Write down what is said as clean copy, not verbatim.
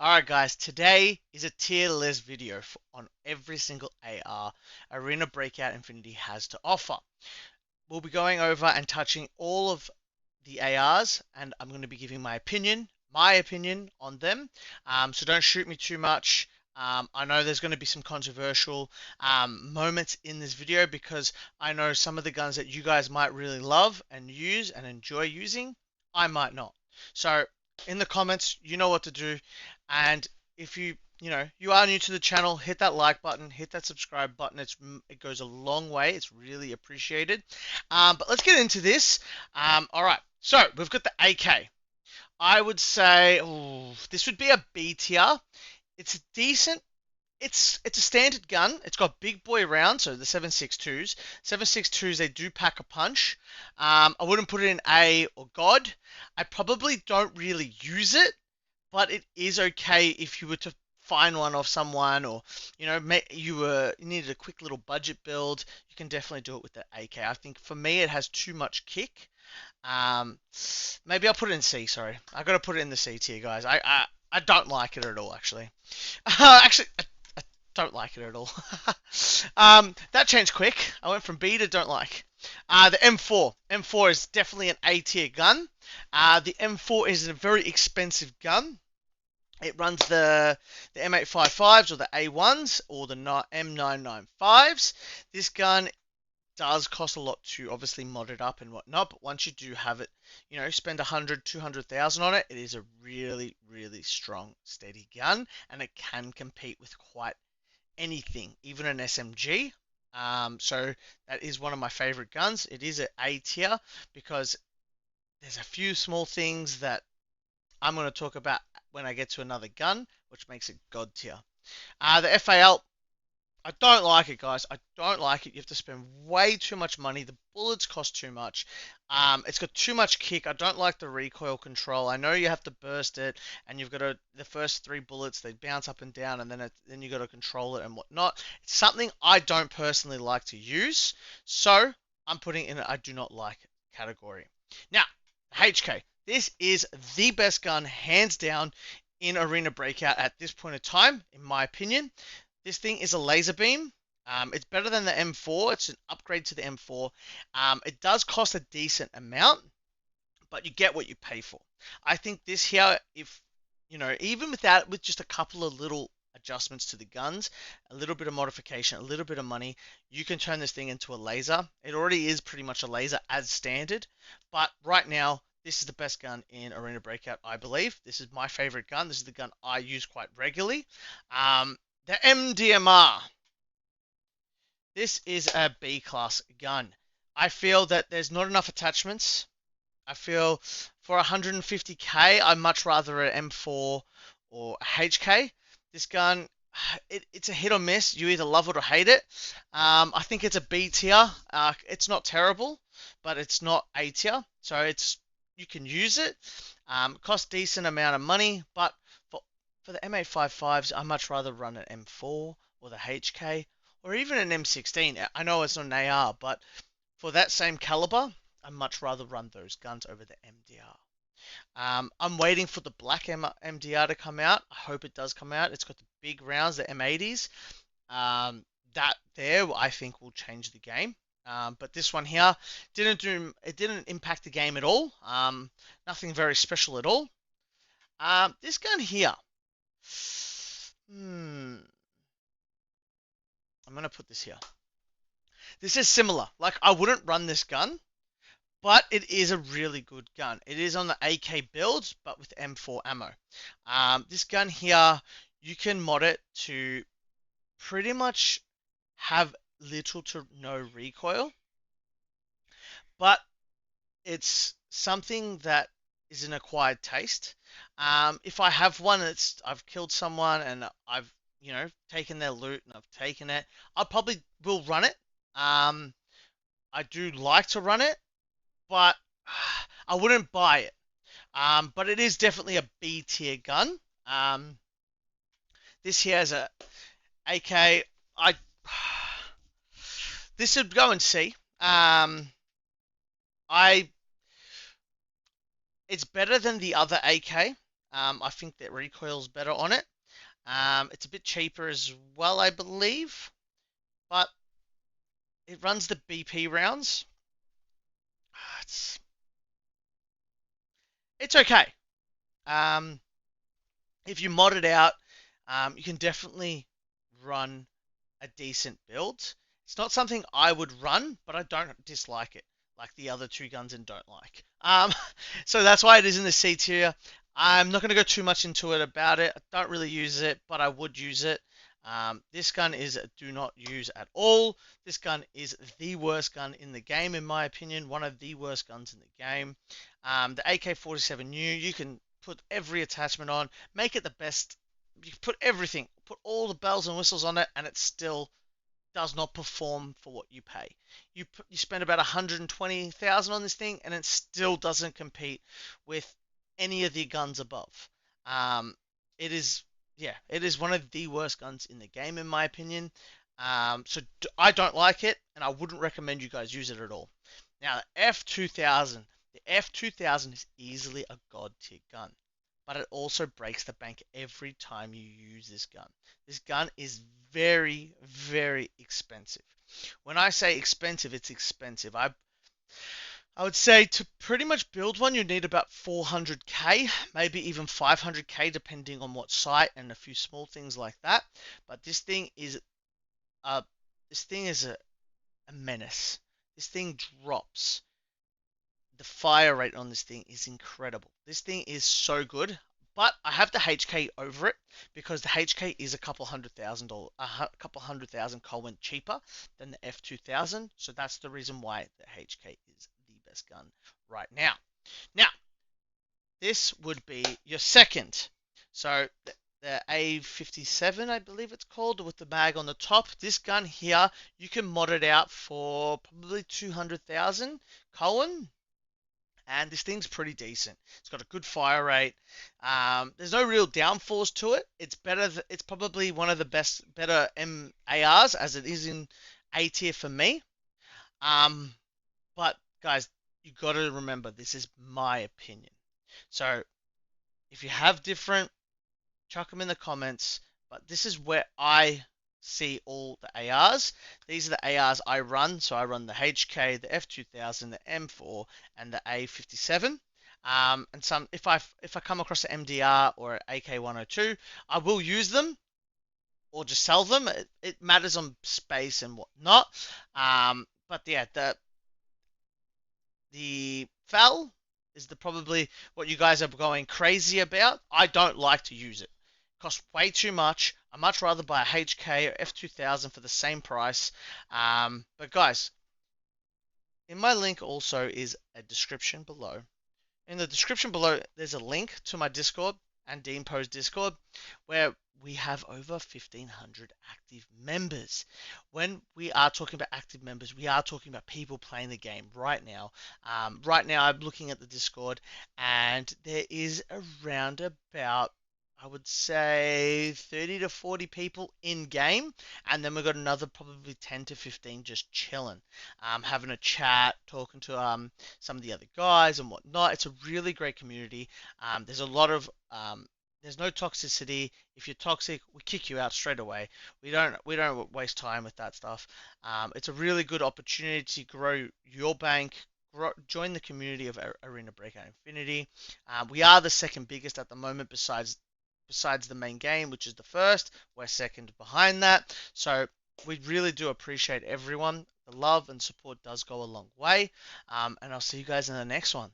Alright guys, today is a tier list video on every single AR Arena Breakout Infinity has to offer. We'll be going over and touching all of the ARs, and I'm going to be giving my opinion on them. So don't shoot me too much. I know there's going to be some controversial moments in this video because I know some of the guns that you guys might really love and use and enjoy using, I might not. So in the comments, you know what to do. And if you are new to the channel, hit that like button, hit that subscribe button. It goes a long way. It's really appreciated. But let's get into this. All right. So we've got the AK. I would say this would be a B tier. It's decent. It's a standard gun. It's got big boy rounds, so the 7.62s. 7.62s, they do pack a punch. I wouldn't put it in A or God. I probably don't really use it, but it is okay if you were to find one off someone, or you needed a quick little budget build. You can definitely do it with the AK. I think for me it has too much kick. Um, Maybe I'll put it in C. Sorry, I gotta put it in the C tier, guys. I don't like it at all, actually. Actually, I don't like it at all. That changed quick. I went from B to don't like. The M4. M4 is definitely an A tier gun. The M4 is a very expensive gun. It runs the M855s or the A1s or the M995s. This gun does cost a lot to obviously mod it up and whatnot, but once you do have it, spend 100, 200,000 on it, it is a really, really strong, steady gun, and it can compete with quite anything, even an SMG. So that is one of my favorite guns. It is an A tier because there's a few small things that I'm going to talk about when I get to another gun, which makes it God tier. The FAL, I don't like it, guys. I don't like it. You have to spend way too much money. The bullets cost too much. It's got too much kick. I don't like the recoil control. I know you have to burst it, and you've got to the first 3 bullets they bounce up and down, and then you got to control it and whatnot. It's something I don't personally like to use, so I'm putting in I do not like category. Now, HK. This is the best gun, hands down, in Arena Breakout at this point of time, in my opinion. This thing is a laser beam. It's better than the M4. It's an upgrade to the M4. It does cost a decent amount, but you get what you pay for. I think this here, if even with just a couple of little adjustments to the guns, a little bit of modification, a little bit of money, you can turn this thing into a laser. It already is pretty much a laser as standard, but right now, this is the best gun in Arena Breakout, I believe. This is my favorite gun. This is the gun I use quite regularly. The MDMR. This is a B class gun. I feel that there's not enough attachments. I feel for 150k, I'd much rather an M4 or a HK. This gun, it's a hit or miss. You either love it or hate it. I think it's a B tier. It's not terrible, but it's not A tier. So you can use it. Costs decent amount of money, but for the M855s, I'd much rather run an M4 or the HK or even an M16. I know it's not an AR, but for that same caliber, I'd much rather run those guns over the MDR. I'm waiting for the black MDR to come out. I hope it does come out. It's got the big rounds, the M80s. That there, I think, will change the game. But this one here didn't impact the game at all. Nothing very special at all. This gun here. I'm gonna put this here. This is similar. Like, I wouldn't run this gun, but it is a really good gun. It is on the AK build, but with M4 ammo. This gun here, you can mod it to pretty much have little to no recoil, but it's something that is an acquired taste. If I have one, I've killed someone and I've taken their loot and I've taken it, I probably will run it. I do like to run it, but I wouldn't buy it. But it is definitely a B tier gun. This here is a AK. This would go in C. It's better than the other AK. I think that recoil's better on it. It's a bit cheaper as well, I believe, but it runs the BP rounds. It's it's okay. Um, if you mod it out, you can definitely run a decent build. It's not something I would run, but I don't dislike it, like the other two guns and don't like. So that's why it is in the C tier. I'm not going to go too much into it about it. I don't really use it, but I would use it. This gun is do not use at all. This gun is the worst gun in the game, in my opinion. One of the worst guns in the game. The AK-47 new, you can put every attachment on, make it the best. You put everything, put all the bells and whistles on it, and it still does not perform for what you pay. You spend about 120,000 on this thing, and it still doesn't compete with any of the guns above. It is, yeah, it is one of the worst guns in the game, in my opinion. So I don't like it, and I wouldn't recommend you guys use it at all. Now, the F2000 is easily a god tier gun, but it also breaks the bank every time you use this gun. This gun is very, very expensive. When I say expensive, it's expensive. I would say to pretty much build one, you need about 400k, maybe even 500k, depending on what site and a few small things like that. But uh, this thing is a menace. This thing drops. The fire rate on this thing is incredible. This thing is so good, but I have the HK over it because the HK is a couple $100,000, a couple 100,000 Coleman cheaper than the F2000. So that's the reason why the HK is the best gun right now. Now, this would be your second. So the A57, I believe it's called, with the mag on the top. This gun here, you can mod it out for probably 200,000 Cohen, and this thing's pretty decent. It's got a good fire rate. There's no real downfalls to it. It's better. It's probably one of the better MARs as it is in A tier for me. Um, but guys, you got to remember this is my opinion. So if you have different, chuck them in the comments. But this is where I see all the ARs. These are the ARs I run. So I run the HK, the F2000, the M4, and the A57. And some, if I come across an MDR or an AK-102, I will use them or just sell them. It matters on space and whatnot. But yeah, the FAL is probably what you guys are going crazy about. I don't like to use it. Costs way too much. I'd much rather buy a HK or F2000 for the same price. But guys, in my link also is a description below. In the description below, there's a link to my Discord and Deanpo's Discord where we have over 1,500 active members. When we are talking about active members, we are talking about people playing the game right now. Right now, I'm looking at the Discord, and there is around about, I would say, 30 to 40 people in game, and then we've got another probably 10 to 15 just chilling, having a chat, talking to some of the other guys and whatnot. It's a really great community. There's a lot of there's no toxicity. If you're toxic, we kick you out straight away. We don't waste time with that stuff. It's a really good opportunity to grow your bank. Join the community of Arena Breakout Infinity. We are the second biggest at the moment, besides the main game, which is the first. We're second behind that. So we really do appreciate everyone. The love and support does go a long way. And I'll see you guys in the next one.